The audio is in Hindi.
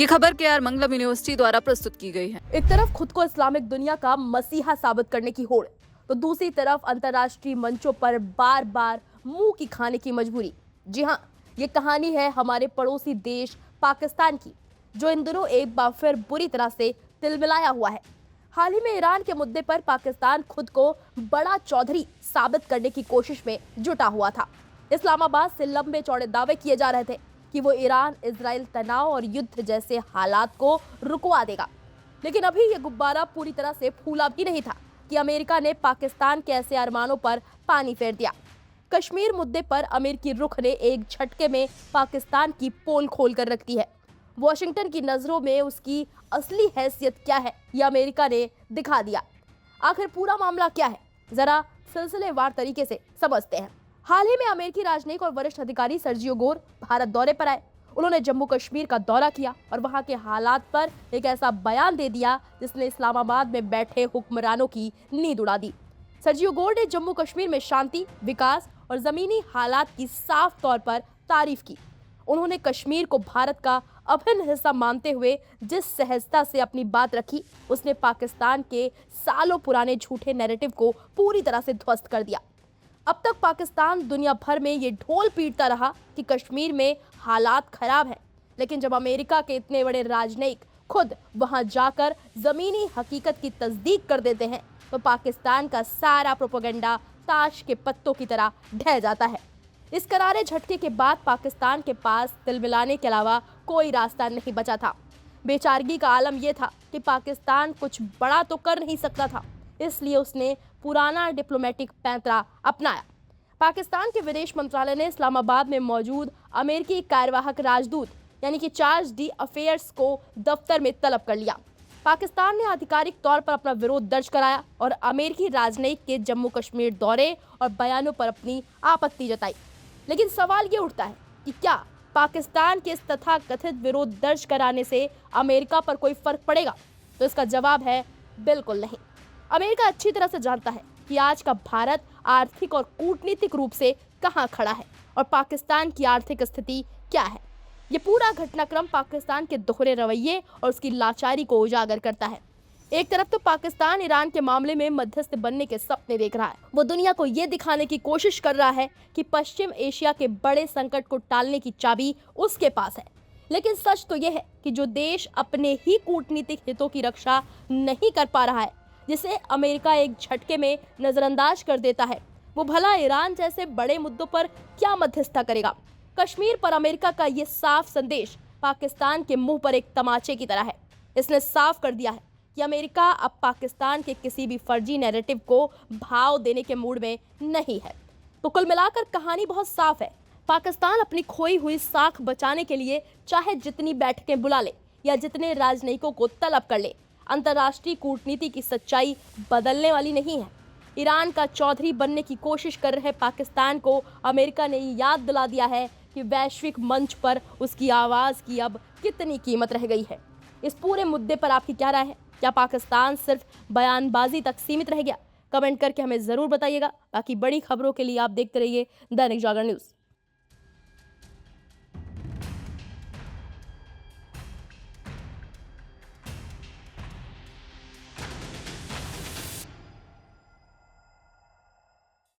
ये खबर केआर मंगलम यूनिवर्सिटी द्वारा प्रस्तुत की गई है। एक तरफ खुद को इस्लामिक दुनिया का मसीहा साबित करने की होड़, तो दूसरी तरफ अंतर्राष्ट्रीय मंचों पर बार बार मुंह की खाने की मजबूरी। जी हाँ, ये कहानी है हमारे पड़ोसी देश पाकिस्तान की, जो इन दिनों एक बार फिर बुरी तरह से तिलमिलाया हुआ है। हाल ही में ईरान के मुद्दे पर पाकिस्तान खुद को बड़ा चौधरी साबित करने की कोशिश में जुटा हुआ था। इस्लामाबाद से लंबे चौड़े दावे किए जा रहे थे कि वो ईरान इजराइल तनाव और युद्ध जैसे हालात को रुकवा देगा, लेकिन अभी ये गुब्बारा पूरी तरह से फूला भी नहीं था कि अमेरिका ने पाकिस्तान के ऐसे अरमानों पर पानी फेर दिया। कश्मीर मुद्दे पर अमेरिकी रुख ने एक झटके में पाकिस्तान की पोल खोल कर रख दी है। वॉशिंगटन की नजरों में उसकी असली हैसियत क्या है, यह अमेरिका ने दिखा दिया। आखिर पूरा मामला क्या है, जरा सिलसिलेवार तरीके से समझते हैं। हाल ही में अमेरिकी राजनयिक और वरिष्ठ अधिकारी सर्जियो गोर भारत दौरे पर आए। उन्होंने जम्मू कश्मीर का दौरा किया और वहां के हालात पर एक ऐसा बयान दे दिया जिसने इस्लामाबाद में बैठे हुक्मरानों की नींद उड़ा दी। सर्जियो गोर ने जम्मू कश्मीर में शांति, विकास और जमीनी हालात की साफ तौर पर तारीफ की। उन्होंने कश्मीर को भारत का अभिन्न हिस्सा मानते हुए जिस सहजता से अपनी बात रखी, उसने पाकिस्तान के सालों पुराने झूठे नैरेटिव को पूरी तरह से ध्वस्त कर दिया। अब तक पाकिस्तान दुनिया भर में ये ढोल पीटता रहा कि कश्मीर में हालात खराब हैं, लेकिन जब अमेरिका के इतने बड़े राजनयिक खुद वहां जाकर जमीनी हकीकत की तस्दीक कर देते हैं, तो पाकिस्तान का सारा प्रोपेगेंडा ताश के पत्तों की तरह ढह जाता है। इस करारे झटके के बाद पाकिस्तान के पास तिलमिलाने के अलावा कोई रास्ता नहीं बचा था। बेचारगी का आलम यह था कि पाकिस्तान कुछ बड़ा तो कर नहीं सकता था, इसलिए उसने पुराना डिप्लोमेटिक पैंतरा अपनाया। पाकिस्तान के विदेश मंत्रालय ने इस्लामाबाद में मौजूद अमेरिकी कार्यवाहक राजदूत यानी कि चार्ज डी अफेयर्स को दफ्तर में तलब कर लिया। पाकिस्तान ने आधिकारिक तौर पर अपना विरोध दर्ज कराया और अमेरिकी राजनयिक के जम्मू कश्मीर दौरे और बयानों पर अपनी आपत्ति जताई। लेकिन सवाल ये उठता है कि क्या पाकिस्तान के इस तथाकथित विरोध दर्ज कराने से अमेरिका पर कोई फर्क पड़ेगा? तो इसका जवाब है बिल्कुल नहीं। अमेरिका अच्छी तरह से जानता है कि आज का भारत आर्थिक और कूटनीतिक रूप से कहां खड़ा है और पाकिस्तान की आर्थिक स्थिति क्या है। ये पूरा घटनाक्रम पाकिस्तान के दोहरे रवैये और उसकी लाचारी को उजागर करता है। एक तरफ तो पाकिस्तान ईरान के मामले में मध्यस्थ बनने के सपने देख रहा है। वो दुनिया को ये दिखाने की कोशिश कर रहा है कि पश्चिम एशिया के बड़े संकट को टालने की चाबी उसके पास है। लेकिन सच तो यह है कि जो देश अपने ही कूटनीतिक हितों की रक्षा नहीं कर पा रहा है, जिसे अमेरिका एक झटके में नजरअंदाज कर देता है, वो भला ईरान जैसे बड़े मुद्दों पर क्या मध्यस्थता करेगा। कश्मीर पर अमेरिका का ये साफ संदेश पाकिस्तान के मुंह पर एक तमाचे की तरह है। इसने साफ कर दिया है कि अमेरिका अब पाकिस्तान के किसी भी फर्जी नैरेटिव को भाव देने के मूड में नहीं है। तो कुल मिलाकर कहानी बहुत साफ है। पाकिस्तान अपनी खोई हुई साख बचाने के लिए चाहे जितनी बैठकें बुला ले या जितने राजनयिकों को तलब कर ले, अंतर्राष्ट्रीय कूटनीति की सच्चाई बदलने वाली नहीं है। ईरान का चौधरी बनने की कोशिश कर रहे पाकिस्तान को अमेरिका ने याद दिला दिया है कि वैश्विक मंच पर उसकी आवाज़ की अब कितनी कीमत रह गई है। इस पूरे मुद्दे पर आपकी क्या राय है? क्या पाकिस्तान सिर्फ बयानबाजी तक सीमित रह गया? कमेंट करके हमें ज़रूर बताइएगा। बाकी बड़ी खबरों के लिए आप देखते रहिए दैनिक जागरण न्यूज़।